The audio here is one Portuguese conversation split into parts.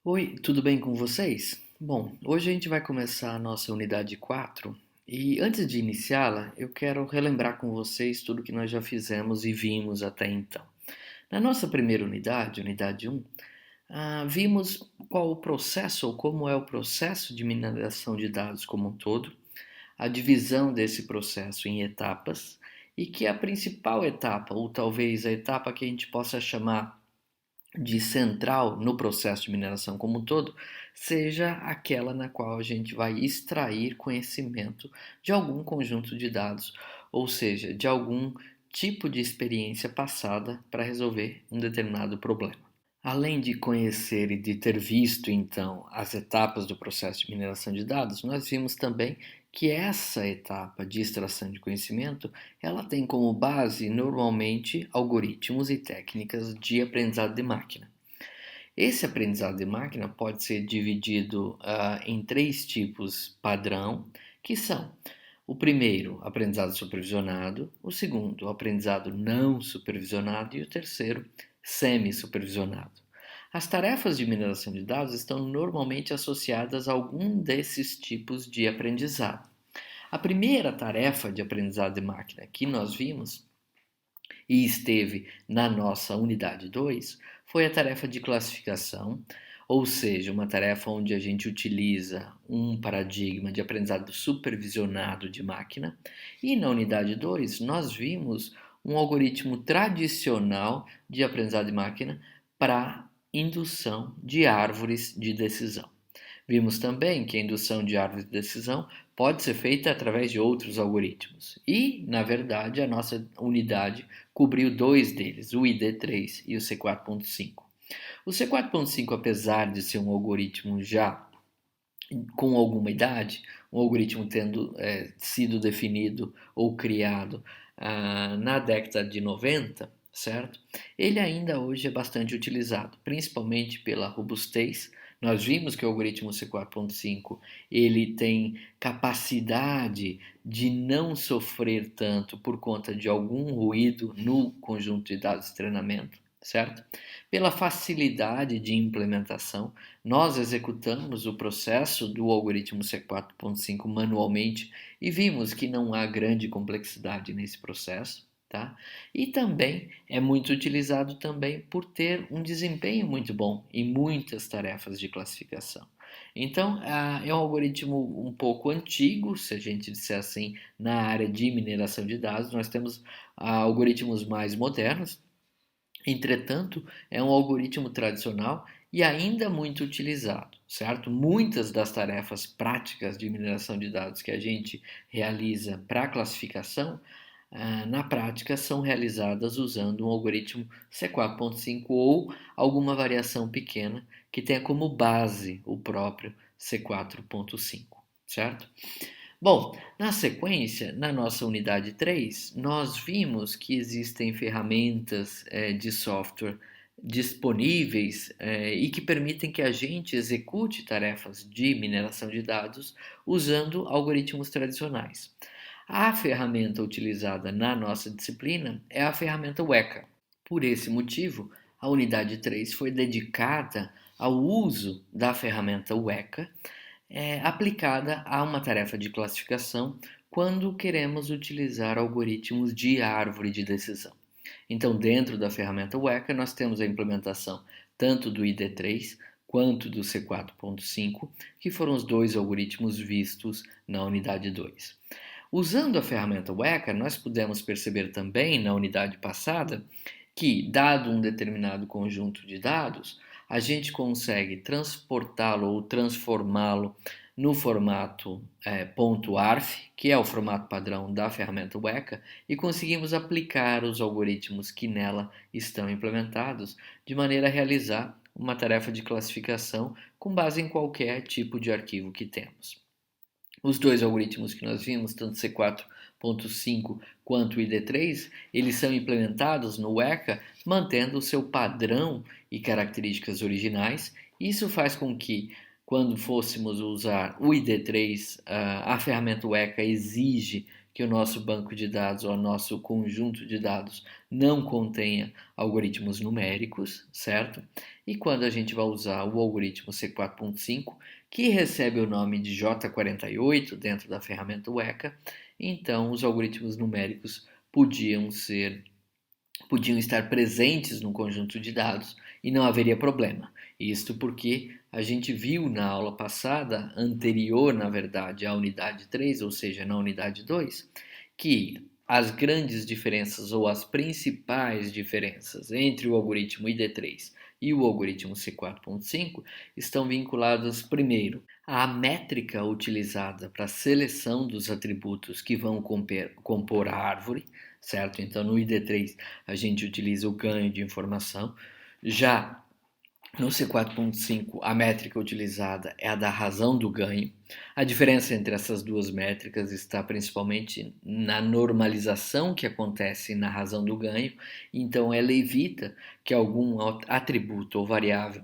Oi, tudo bem com vocês? Bom, hoje a gente vai começar a nossa unidade 4 e antes de iniciá-la, eu quero relembrar com vocês tudo que nós já fizemos e vimos até então. Na nossa primeira unidade, unidade 1, vimos qual o processo ou como é o processo de mineração de dados como um todo, a divisão desse processo em etapas e que a principal etapa, ou talvez a etapa que a gente possa chamar de central no processo de mineração como um todo, seja aquela na qual a gente vai extrair conhecimento de algum conjunto de dados, ou seja, de algum tipo de experiência passada para resolver um determinado problema. Além de conhecer e de ter visto então as etapas do processo de mineração de dados, nós vimos também que essa etapa de extração de conhecimento, ela tem como base normalmente algoritmos e técnicas de aprendizado de máquina. Esse aprendizado de máquina pode ser dividido em três tipos padrão, que são o primeiro, aprendizado supervisionado, o segundo, aprendizado não supervisionado e o terceiro, semi-supervisionado. As tarefas de mineração de dados estão normalmente associadas a algum desses tipos de aprendizado. A primeira tarefa de aprendizado de máquina que nós vimos e esteve na nossa unidade 2 foi a tarefa de classificação, ou seja, uma tarefa onde a gente utiliza um paradigma de aprendizado supervisionado de máquina. E na unidade 2 nós vimos um algoritmo tradicional de aprendizado de máquina para indução de árvores de decisão. Vimos também que a indução de árvores de decisão pode ser feita através de outros algoritmos. E, na verdade, a nossa unidade cobriu dois deles, o ID3 e o C4.5. O C4.5, apesar de ser um algoritmo já com alguma idade, um algoritmo tendo sido definido ou criado na década de 90, certo? Ele ainda hoje é bastante utilizado, principalmente pela robustez. Nós vimos que o algoritmo C4.5 ele tem capacidade de não sofrer tanto por conta de algum ruído no conjunto de dados de treinamento, certo? Pela facilidade de implementação, nós executamos o processo do algoritmo C4.5 manualmente e vimos que não há grande complexidade nesse processo, tá? E também é muito utilizado também por ter um desempenho muito bom em muitas tarefas de classificação. Então, é um algoritmo um pouco antigo, se a gente disser assim, na área de mineração de dados. Nós temos algoritmos mais modernos. Entretanto, é um algoritmo tradicional e ainda muito utilizado, certo? Muitas das tarefas práticas de mineração de dados que a gente realiza para classificação, na prática são realizadas usando um algoritmo C4.5 ou alguma variação pequena que tenha como base o próprio C4.5, certo? Bom, na sequência, na nossa unidade 3, nós vimos que existem ferramentas de software disponíveis e que permitem que a gente execute tarefas de mineração de dados usando algoritmos tradicionais. A ferramenta utilizada na nossa disciplina é a ferramenta Weka. Por esse motivo, a unidade 3 foi dedicada ao uso da ferramenta Weka aplicada a uma tarefa de classificação quando queremos utilizar algoritmos de árvore de decisão. Então, dentro da ferramenta Weka, nós temos a implementação tanto do ID3 quanto do C4.5, que foram os dois algoritmos vistos na unidade 2. Usando a ferramenta Weka, nós pudemos perceber também na unidade passada que, dado um determinado conjunto de dados, a gente consegue transportá-lo ou transformá-lo no formato .arf, que é o formato padrão da ferramenta Weka, e conseguimos aplicar os algoritmos que nela estão implementados de maneira a realizar uma tarefa de classificação com base em qualquer tipo de arquivo que temos. Os dois algoritmos que nós vimos, tanto C4.5 quanto o ID3, eles são implementados no Weka mantendo o seu padrão e características originais. Isso faz com que, quando fôssemos usar o ID3, a ferramenta Weka exige que o nosso banco de dados ou o nosso conjunto de dados não contenha algoritmos numéricos, certo? E quando a gente vai usar o algoritmo C4.5, que recebe o nome de J48 dentro da ferramenta Weka, então os algoritmos numéricos podiam estar presentes no conjunto de dados e não haveria problema. Isto porque a gente viu na aula passada, anterior, na verdade, à unidade 3, ou seja, na unidade 2, que as grandes diferenças ou as principais diferenças entre o algoritmo ID3 e o algoritmo C4.5 estão vinculadas, primeiro, à métrica utilizada para a seleção dos atributos que vão compor a árvore, certo? Então, no ID3, a gente utiliza o ganho de informação. Já no C4.5, a métrica utilizada é a da razão do ganho. A diferença entre essas duas métricas está principalmente na normalização que acontece na razão do ganho. Então, ela evita que algum atributo ou variável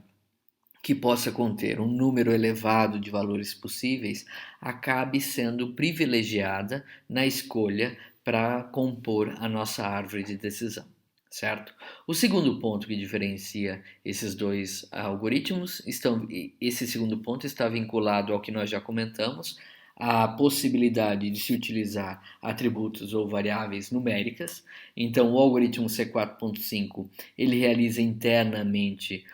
que possa conter um número elevado de valores possíveis acabe sendo privilegiada na escolha para compor a nossa árvore de decisão, certo? O segundo ponto que diferencia esses dois algoritmos, esse segundo ponto está vinculado ao que nós já comentamos, a possibilidade de se utilizar atributos ou variáveis numéricas. Então, o algoritmo C4.5 ele realiza internamente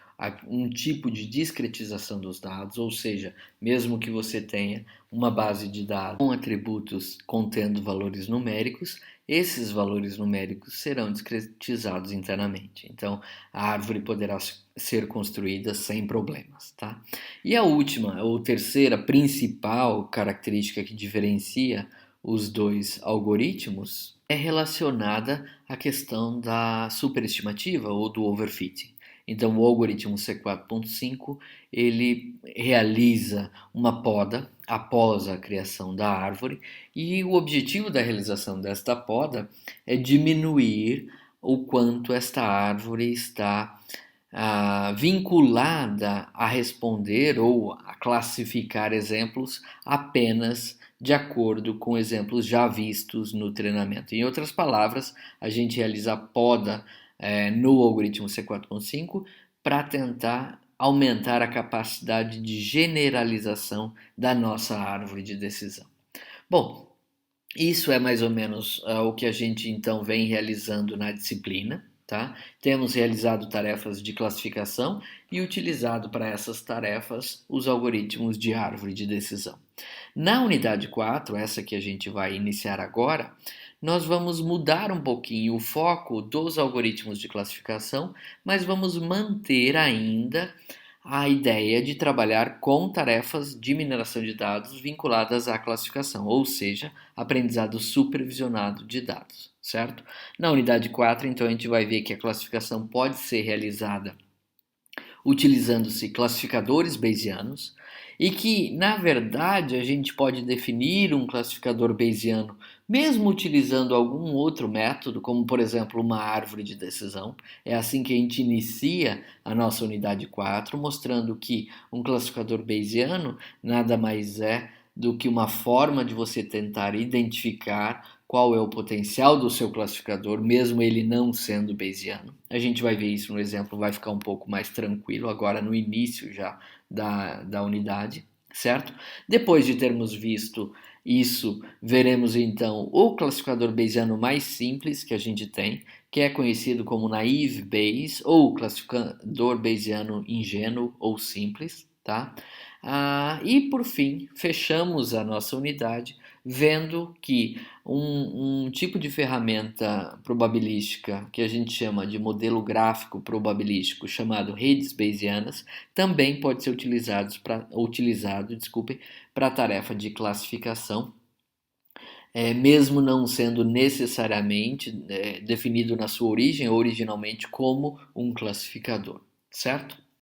um tipo de discretização dos dados, ou seja, mesmo que você tenha uma base de dados com atributos contendo valores numéricos, esses valores numéricos serão discretizados internamente. Então, a árvore poderá ser construída sem problemas, tá? E a última, ou terceira principal característica que diferencia os dois algoritmos é relacionada à questão da superestimativa ou do overfitting. Então, o algoritmo C4.5 ele realiza uma poda após a criação da árvore e o objetivo da realização desta poda é diminuir o quanto esta árvore está vinculada a responder ou a classificar exemplos apenas de acordo com exemplos já vistos no treinamento. Em outras palavras, a gente realiza a poda no algoritmo C4.5 para tentar aumentar a capacidade de generalização da nossa árvore de decisão. Bom, isso é mais ou menos o que a gente então vem realizando na disciplina. Tá? Temos realizado tarefas de classificação e utilizado para essas tarefas os algoritmos de árvore de decisão. Na unidade 4, essa que a gente vai iniciar agora, nós vamos mudar um pouquinho o foco dos algoritmos de classificação, mas vamos manter ainda a ideia de trabalhar com tarefas de mineração de dados vinculadas à classificação, ou seja, aprendizado supervisionado de dados, certo? Na unidade 4, então, a gente vai ver que a classificação pode ser realizada utilizando-se classificadores bayesianos e que, na verdade, a gente pode definir um classificador bayesiano mesmo utilizando algum outro método, como por exemplo uma árvore de decisão. É assim que a gente inicia a nossa unidade 4, mostrando que um classificador bayesiano nada mais é do que uma forma de você tentar identificar qual é o potencial do seu classificador, mesmo ele não sendo bayesiano. A gente vai ver isso no exemplo, vai ficar um pouco mais tranquilo agora no início já da unidade, certo? Depois de termos visto isso, veremos então o classificador bayesiano mais simples que a gente tem, que é conhecido como naive Bayes, ou classificador bayesiano ingênuo ou simples, tá? E por fim, fechamos a nossa unidade vendo que um tipo de ferramenta probabilística que a gente chama de modelo gráfico probabilístico, chamado redes bayesianas, também pode ser utilizado para a tarefa de classificação, mesmo não sendo necessariamente definido na sua origem, originalmente, como um classificador, certo?